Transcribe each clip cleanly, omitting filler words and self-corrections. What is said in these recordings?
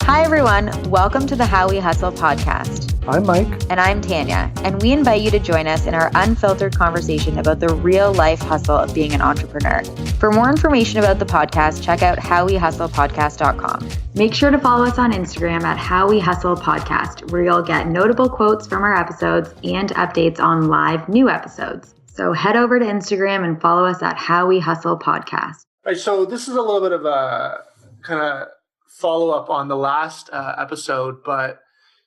Hi, everyone. Welcome to the How We Hustle podcast. I'm Mike. And I'm Tanya. And we invite you to join us in our unfiltered conversation about the real life hustle of being an entrepreneur. For more information about the podcast, check out howwehustlepodcast.com. Make sure to follow us on Instagram at How We Hustle Podcast, where you'll get notable quotes from our episodes and updates on live new episodes. So head over to Instagram and follow us at How We Hustle Podcast. All right, so this is a little bit of a kind of follow-up on the last episode, but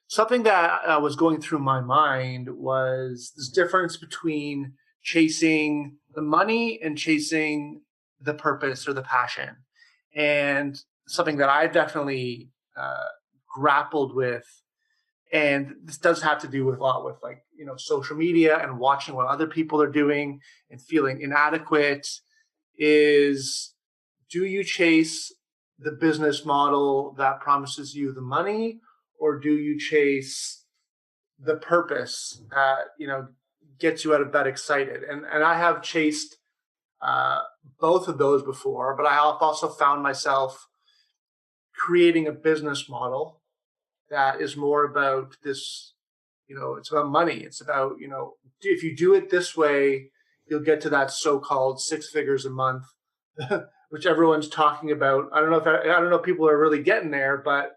something that was going through my mind was this difference between chasing the money and chasing the purpose or the passion. And something that I've definitely grappled with, and this does have to do with a lot with social media and watching what other people are doing and feeling inadequate, is do you chase the business model that promises you the money, or do you chase the purpose that gets you out of bed excited? And I have chased both of those before, but I have also found myself creating a business model that is more about this, it's about money. It's about, if you do it this way, you'll get to that so-called 6 figures a month, which everyone's talking about. I don't know if people are really getting there, but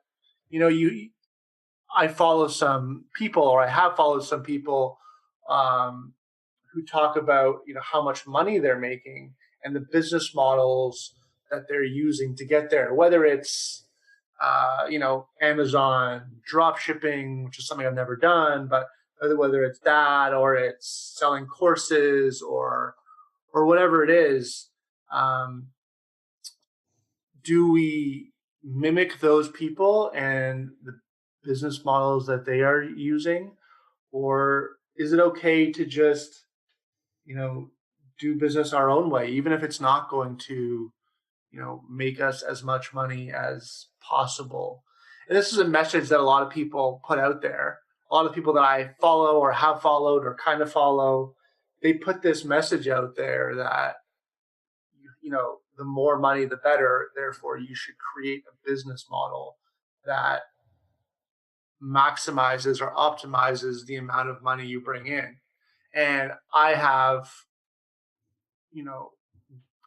I follow some people, or I have followed some people who talk about how much money they're making and the business models that they're using to get there. Whether it's Amazon drop shipping, which is something I've never done, but whether it's that or it's selling courses or whatever it is. Do we mimic those people and the business models that they are using, or is it okay to just do business our own way, even if it's not going to make us as much money as possible? And this is a message that a lot of people put out there. A lot of people that I follow or have followed or kind of follow, they put this message out there that the more money, the better. Therefore, you should create a business model that maximizes or optimizes the amount of money you bring in. And I have,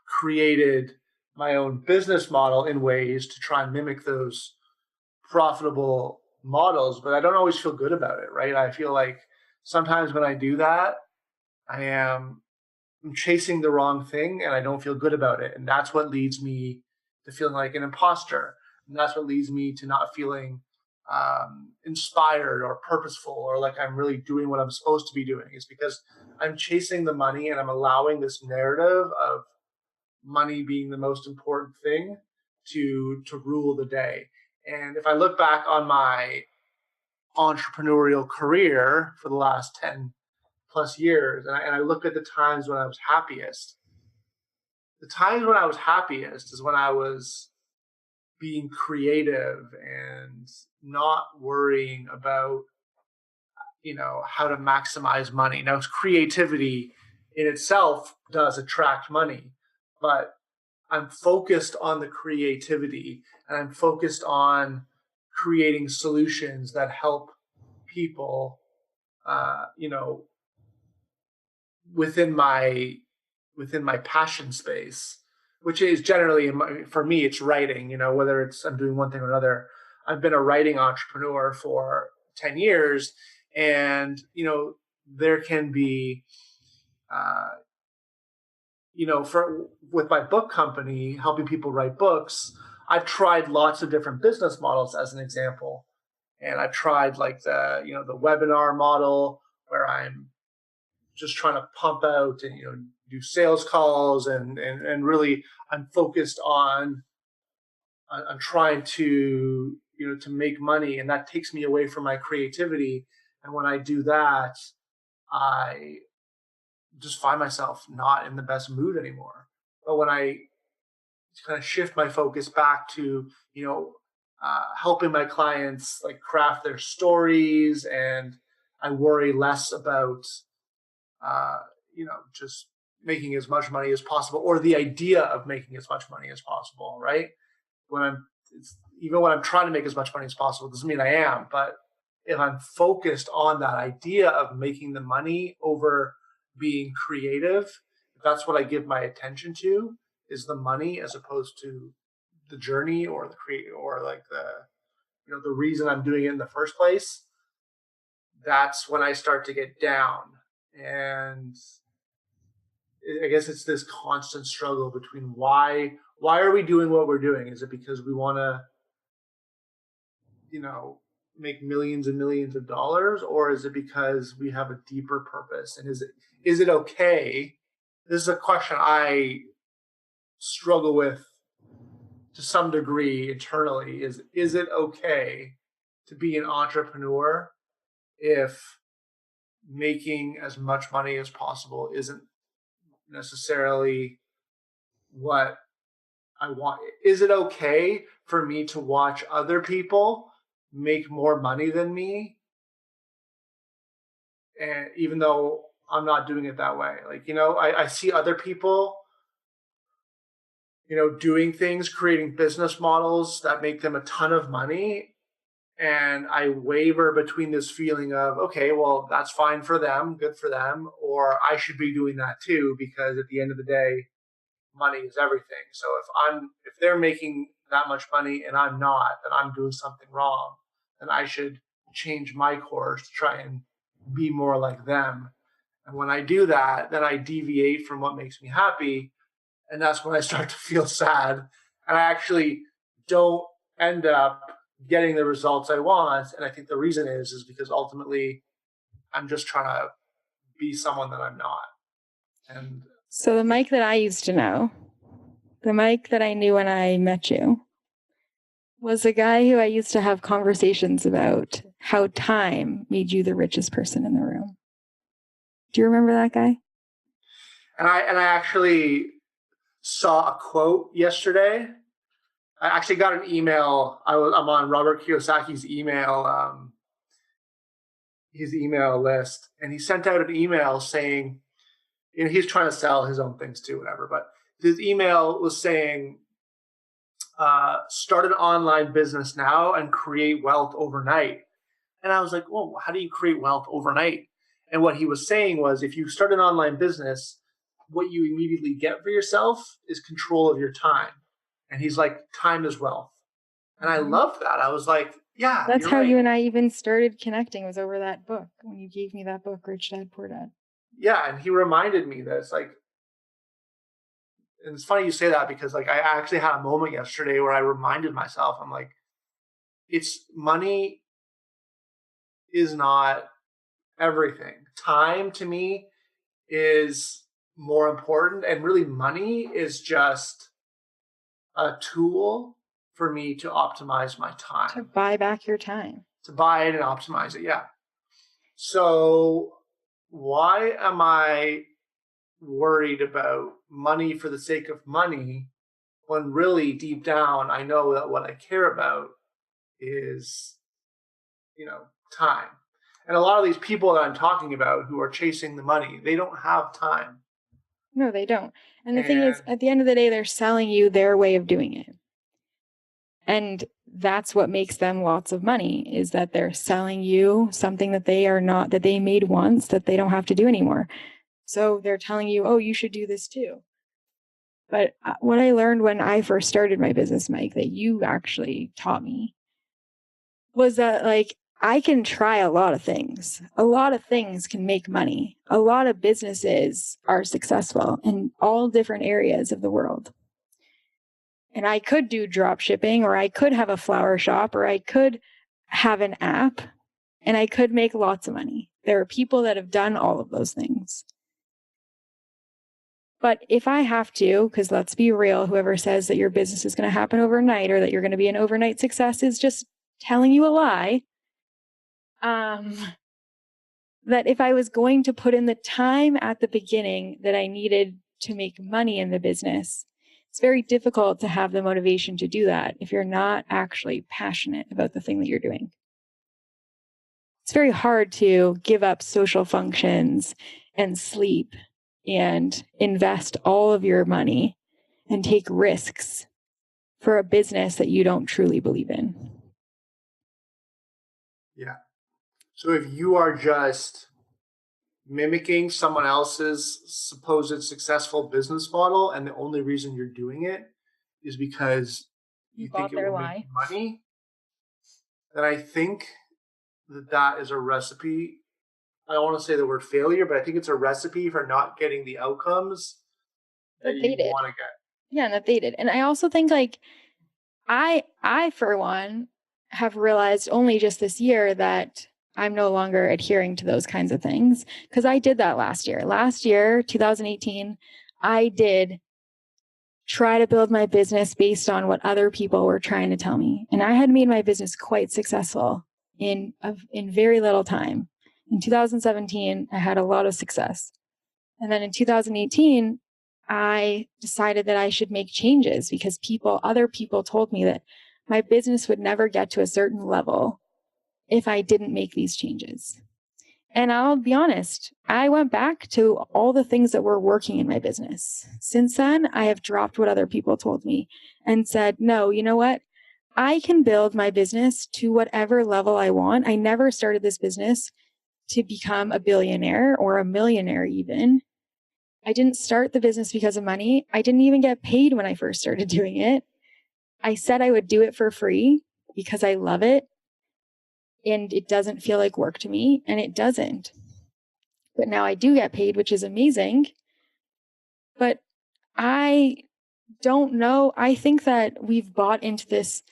created my own business model in ways to try and mimic those profitable models, but I don't always feel good about it, right? I feel like sometimes when I do that, I'm chasing the wrong thing and I don't feel good about it. And that's what leads me to feeling like an imposter. And that's what leads me to not feeling inspired or purposeful, or like I'm really doing what I'm supposed to be doing. Is because I'm chasing the money and I'm allowing this narrative of money being the most important thing to rule the day. And if I look back on my entrepreneurial career for the last 10 plus years, and I look at the times when I was happiest, the times when I was happiest is when I was being creative and not worrying about, how to maximize money. Now, creativity in itself does attract money, but I'm focused on the creativity and I'm focused on creating solutions that help people, within my passion space, which is generally for me, it's writing. Whether it's I'm doing one thing or another. I've been a writing entrepreneur for 10 years, and there can be, with my book company, helping people write books, I've tried lots of different business models as an example. And I've tried like the webinar model, where I'm just trying to pump out and, do sales calls and really I'm focused on trying to, to make money, and that takes me away from my creativity. And when I do that, I just find myself not in the best mood anymore. But when I kind of shift my focus back to, helping my clients like craft their stories, and I worry less about, just making as much money as possible, or the idea of making as much money as possible, right? When even when I'm trying to make as much money as possible, doesn't mean I am, but if I'm focused on that idea of making the money over being creative, if that's what I give my attention to, is the money as opposed to the journey or the reason I'm doing it in the first place, that's when I start to get down. And I guess it's this constant struggle between why are we doing what we're doing? Is it because we want to, make millions and millions of dollars, or is it because we have a deeper purpose? And is it okay? This is a question I struggle with to some degree internally. Is it okay to be an entrepreneur if making as much money as possible isn't necessarily what I want? Is it okay for me to watch other people make more money than me, and even though I'm not doing it that way? I see other people doing things, creating business models that make them a ton of money, and I waver between this feeling of, okay, well, that's fine for them, good for them, or I should be doing that too, because at the end of the day, money is everything. So if they're making that much money and I'm not, then I'm doing something wrong. Then I should change my course to try and be more like them. And when I do that, then I deviate from what makes me happy. And that's when I start to feel sad. And I actually don't end up getting the results I want. And I think the reason is because ultimately I'm just trying to be someone that I'm not. And so the Mike that I used to know, the Mike that I knew when I met you, was a guy who I used to have conversations about how time made you the richest person in the room. Do you remember that guy? And I actually saw a quote yesterday. I actually got an email. I'm on Robert Kiyosaki's his email list, and he sent out an email saying, he's trying to sell his own things too, whatever. But his email was saying, start an online business now and create wealth overnight. And I was like, well, how do you create wealth overnight? And what he was saying was, if you start an online business, what you immediately get for yourself is control of your time. And he's like, time is wealth. And I loved that. I was like, yeah, that's how right. You and I even started connecting, was over that book, when you gave me that book, Rich Dad, Poor Dad. Yeah, and he reminded me that it's like, and it's funny you say that, because like I actually had a moment yesterday where I reminded myself, I'm like, money is not everything. Time to me is more important, and really money is just a tool for me to optimize my time. To buy back your time. To buy it and optimize it, yeah. So why am I worried about money for the sake of money when really deep down I know that what I care about is, time? And a lot of these people that I'm talking about who are chasing the money, they don't have time. No, they don't. And the thing is, at the end of the day, they're selling you their way of doing it. And that's what makes them lots of money, is that they're selling you something that they made once, that they don't have to do anymore. So they're telling you, oh, you should do this too. But what I learned when I first started my business, Mike, that you actually taught me, was that I can try a lot of things. A lot of things can make money. A lot of businesses are successful in all different areas of the world. And I could do drop shipping, or I could have a flower shop, or I could have an app, and I could make lots of money. There are people that have done all of those things. But if I have to, because let's be real, whoever says that your business is going to happen overnight, or that you're going to be an overnight success, is just telling you a lie. That if I was going to put in the time at the beginning that I needed to make money in the business, it's very difficult to have the motivation to do that if you're not actually passionate about the thing that you're doing. It's very hard to give up social functions and sleep and invest all of your money and take risks for a business that you don't truly believe in. Yeah. So if you are just mimicking someone else's supposed successful business model, and the only reason you're doing it is because you think it will make you money, then I think that is a recipe. I don't want to say the word failure, but I think it's a recipe for not getting the outcomes that you want to get. Yeah, and that they did. And I also think like I for one have realized only just this year that I'm no longer adhering to those kinds of things, because I did that last year. Last year, 2018, I did try to build my business based on what other people were trying to tell me. And I had made my business quite successful in very little time. In 2017, I had a lot of success. And then in 2018, I decided that I should make changes because other people told me that my business would never get to a certain level if I didn't make these changes. And I'll be honest, I went back to all the things that were working in my business. Since then, I have dropped what other people told me and said, no, you know what? I can build my business to whatever level I want. I never started this business to become a billionaire or a millionaire even. I didn't start the business because of money. I didn't even get paid when I first started doing it. I said I would do it for free because I love it. And it doesn't feel like work to me, and it doesn't. But now I do get paid, which is amazing. But I don't know. I think that we've bought into this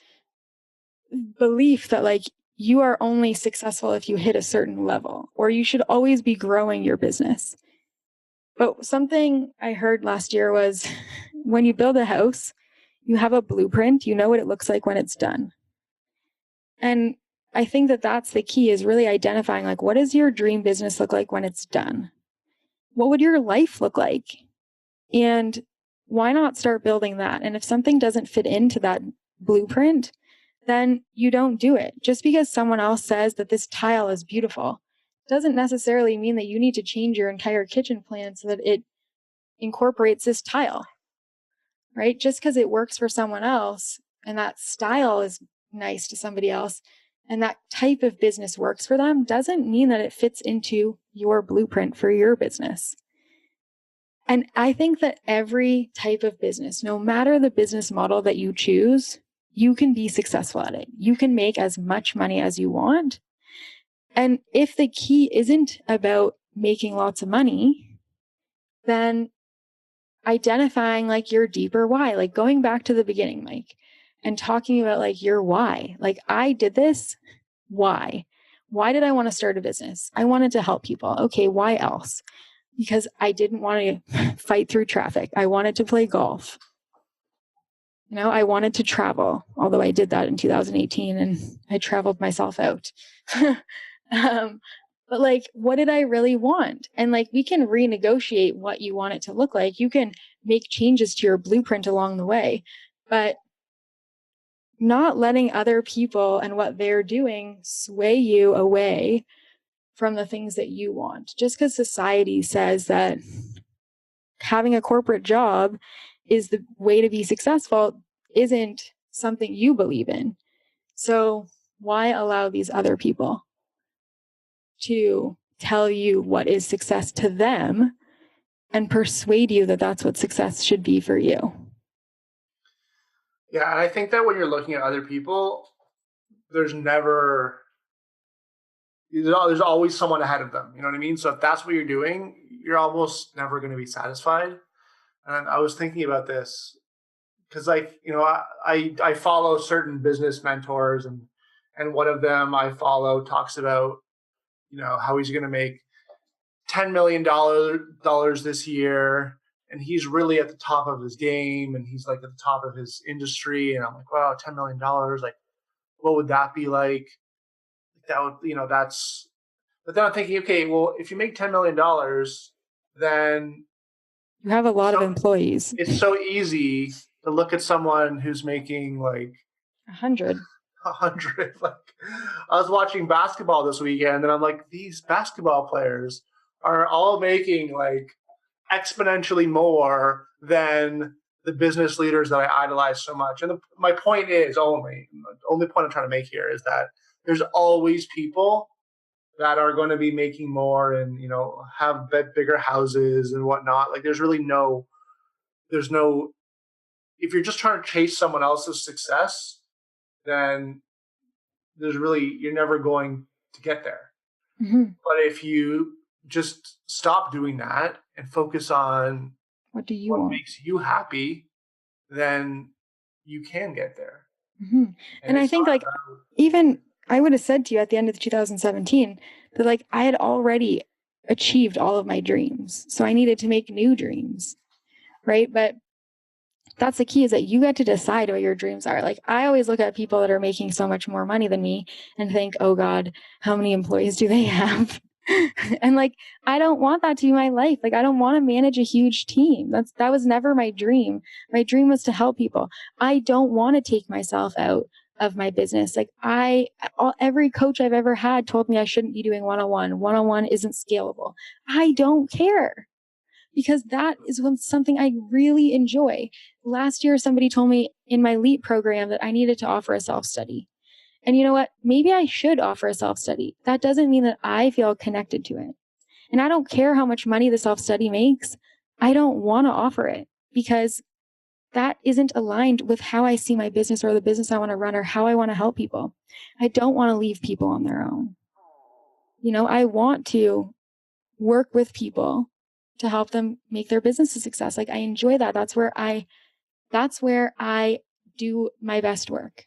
belief that like you are only successful if you hit a certain level, or you should always be growing your business. But something I heard last year was when you build a house, you have a blueprint, you know what it looks like when it's done. And I think that that's the key, is really identifying like, what does your dream business look like when it's done? What would your life look like? And why not start building that? And if something doesn't fit into that blueprint, then you don't do it. Just because someone else says that this tile is beautiful doesn't necessarily mean that you need to change your entire kitchen plan so that it incorporates this tile, right? Just because it works for someone else and that style is nice to somebody else and that type of business works for them doesn't mean that it fits into your blueprint for your business. And I think that every type of business, no matter the business model that you choose, you can be successful at it. You can make as much money as you want. And if the key isn't about making lots of money, then identifying like your deeper why, like going back to the beginning, Mike, and talking about like your why. Like I did this. Why? Why did I want to start a business? I wanted to help people. Okay, why else? Because I didn't want to fight through traffic. I wanted to play golf. You know, I wanted to travel, although I did that in 2018 and I traveled myself out. But like, what did I really want? And like, we can renegotiate what you want it to look like. You can make changes to your blueprint along the way, but not letting other people and what they're doing sway you away from the things that you want. Just because society says that having a corporate job is the way to be successful isn't something you believe in. So why allow these other people to tell you what is success to them and persuade you that that's what success should be for you? Yeah, and I think that when you're looking at other people, there's always someone ahead of them. You know what I mean? So if that's what you're doing, you're almost never going to be satisfied. And I was thinking about this because, like, you know, I follow certain business mentors, and one of them I follow talks about, you know, how he's going to make $10 million this year. And he's really at the top of his game, and he's like at the top of his industry. And I'm like, wow, $10 million. Like, what would that be like? That would, you know, that's, but then I'm thinking, okay, well, if you make $10 million, then you have a lot of employees. It's so easy to look at someone who's making like 100. Like, I was watching basketball this weekend, and I'm like, these basketball players are all making like exponentially more than the business leaders that I idolize so much. And my point is the only point I'm trying to make here is that there's always people that are going to be making more and, have bigger houses and whatnot. Like there's no, if you're just trying to chase someone else's success, then you're never going to get there. Mm-hmm. But if you just stop doing that and focus on what want? Makes you happy, then you can get there. Mm-hmm. And I think even I would have said to you at the end of 2017 that I had already achieved all of my dreams. So I needed to make new dreams. Right. But that's the key, is that you get to decide what your dreams are. I always look at people that are making so much more money than me and think, oh God, how many employees do they have? And I don't want that to be my life. I don't want to manage a huge team. That was never my dream. My dream was to help people. I don't want to take myself out of my business. Every coach I've ever had told me I shouldn't be doing one-on-one. One-on-one isn't scalable. I don't care, because that is something I really enjoy. Last year, somebody told me in my LEAP program that I needed to offer a self-study. And you know what? Maybe I should offer a self-study. That doesn't mean that I feel connected to it. And I don't care how much money the self-study makes. I don't want to offer it, because that isn't aligned with how I see my business or the business I want to run or how I want to help people. I don't want to leave people on their own. I want to work with people to help them make their business a success. I enjoy that. That's where I do my best work.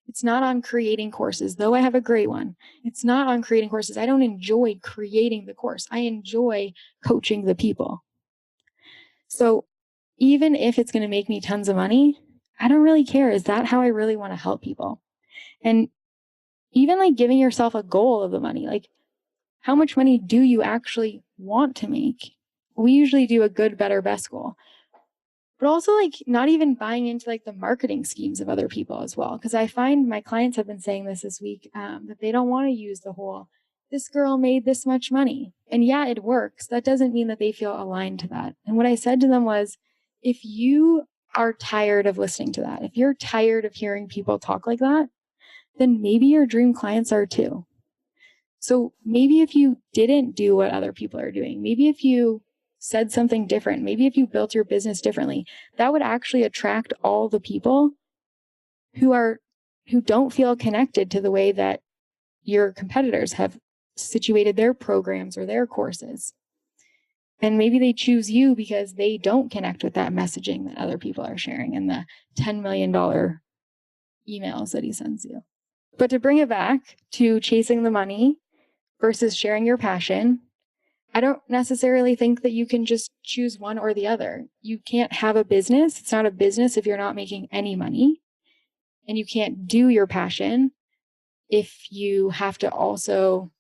It's not on creating courses, though I have a great one. It's not on creating courses. I don't enjoy creating the course. I enjoy coaching the people. So even if it's going to make me tons of money, I don't really care. Is that how I really want to help people? And even giving yourself a goal of the money, how much money do you actually want to make? We usually do a good, better, best goal. But also not even buying into the marketing schemes of other people as well. Because I find my clients have been saying this week, that they don't want to use the whole, this girl made this much money. And yeah, it works. That doesn't mean that they feel aligned to that. And what I said to them was, if you are tired of listening to that, if you're tired of hearing people talk like that, then maybe your dream clients are too. So maybe if you didn't do what other people are doing, maybe if you said something different, maybe if you built your business differently, that would actually attract all the people who don't feel connected to the way that your competitors have situated their programs or their courses. And maybe they choose you because they don't connect with that messaging that other people are sharing and the $10 million emails that he sends you. But to bring it back to chasing the money versus sharing your passion, I don't necessarily think that you can just choose one or the other. You can't have a business. It's not a business if you're not making any money. And you can't do your passion if you have to also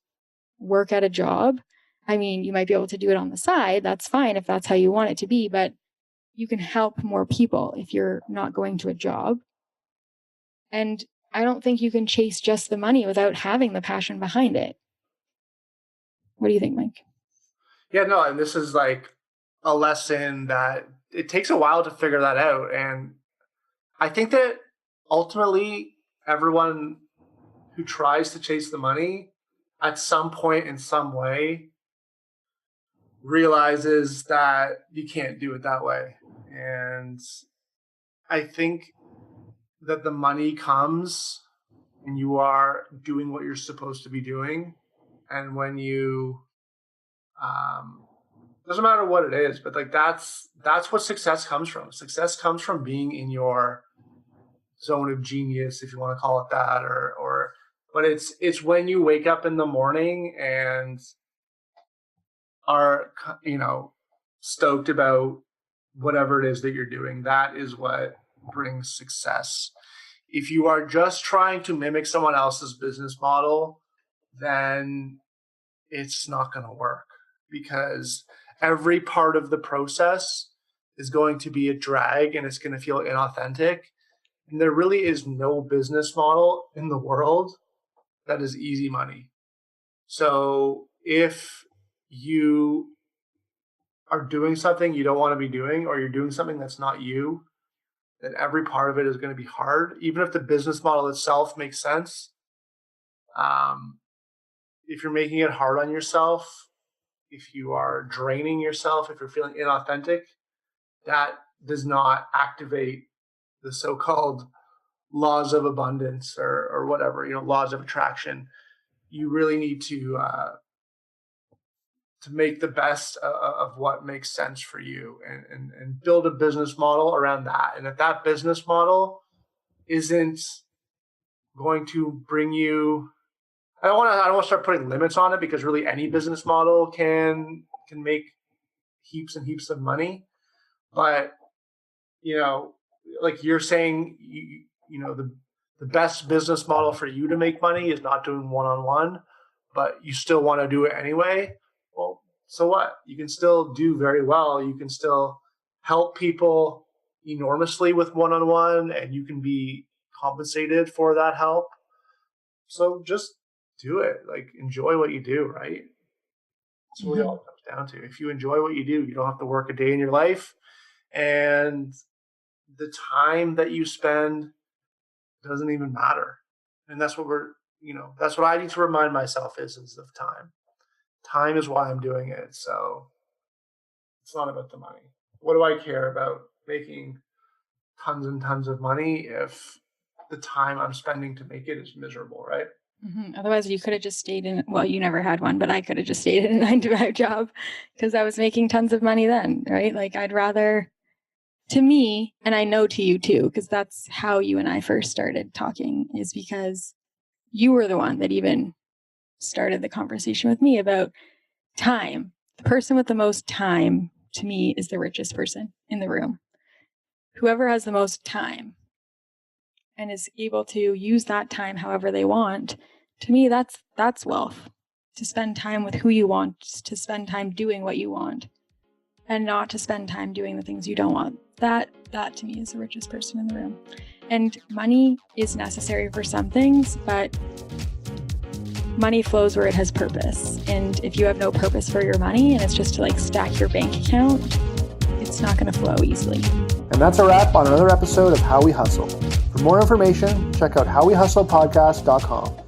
work at a job. I mean, you might be able to do it on the side. That's fine if that's how you want it to be, but you can help more people if you're not going to a job. And I don't think you can chase just the money without having the passion behind it. What do you think, Mike? Yeah, no, and this is a lesson that it takes a while to figure that out. And I think that ultimately everyone who tries to chase the money at some point in some way realizes that you can't do it that way. And I think that the money comes when you are doing what you're supposed to be doing. And when you, doesn't matter what it is, but that's what success comes from. Success comes from being in your zone of genius, if you want to call it that, but it's when you wake up in the morning and are, stoked about whatever it is that you're doing. That is what brings success. If you are just trying to mimic someone else's business model, then it's not going to work, because every part of the process is going to be a drag and it's going to feel inauthentic. And there really is no business model in the world that is easy money. So if you are doing something you don't want to be doing, or you're doing something that's not you, then every part of it is going to be hard, even if the business model itself makes sense. If you're making it hard on yourself, if you are draining yourself, if you're feeling inauthentic, that does not activate the so-called laws of abundance or whatever, laws of attraction. You really need to make the best of what makes sense for you and build a business model around that. And if that business model isn't going to bring you, I don't want to start putting limits on it, because really any business model can make heaps and heaps of money. But, like you're saying, the best business model for you to make money is not doing one-on-one, but you still want to do it anyway. Well, so what? You can still do very well. You can still help people enormously with one-on-one, and you can be compensated for that help. So just do it. Like, enjoy what you do, right? That's really all it comes down to. If you enjoy what you do, you don't have to work a day in your life, and the time that you spend doesn't even matter. And that's what that's what I need to remind myself is of time. Time is why I'm doing it. So it's not about the money. What do I care about making tons and tons of money if the time I'm spending to make it is miserable, right? Mm-hmm. Otherwise, you could have just stayed in, well, you never had one, but I could have just stayed in a 9-to-5 job because I was making tons of money then, right? Like, I'd rather, to me, and I know to you too, because that's how you and I first started talking, is because you were the one that even started the conversation with me about time. The person with the most time, to me, is the richest person in the room. Whoever has the most time and is able to use that time however they want, to me, that's wealth. To spend time with who you want, to spend time doing what you want, and not to spend time doing the things you don't want. That to me is the richest person in the room. And money is necessary for some things, but money flows where it has purpose. And if you have no purpose for your money and it's just to like stack your bank account, it's not going to flow easily. And that's a wrap on another episode of How We Hustle. For more information, check out howwehustlepodcast.com.